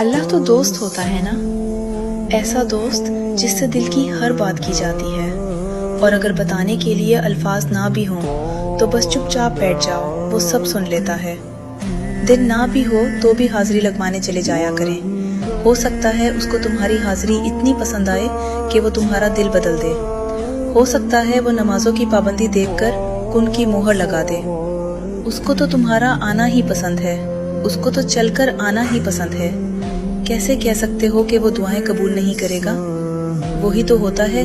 अल्लाह तो दोस्त होता है ना, ऐसा दोस्त जिससे दिल की हर बात की जाती है, और अगर बताने के लिए अल्फाज ना भी हों तो बस चुपचाप बैठ जाओ, वो सब सुन लेता है। दिन ना भी हो तो भी हाजिरी लगवाने चले जाया करें। हो सकता है उसको तुम्हारी हाजिरी इतनी पसंद आए कि वो तुम्हारा दिल बदल दे। हो सकता है वो नमाजों की पाबंदी देखकर कुन की मोहर लगा दे। उसको तो तुम्हारा आना ही पसंद है, उसको तो चलकर आना ही पसंद है। कैसे कह सकते हो कि वो दुआएं कबूल नहीं करेगा? वही तो होता है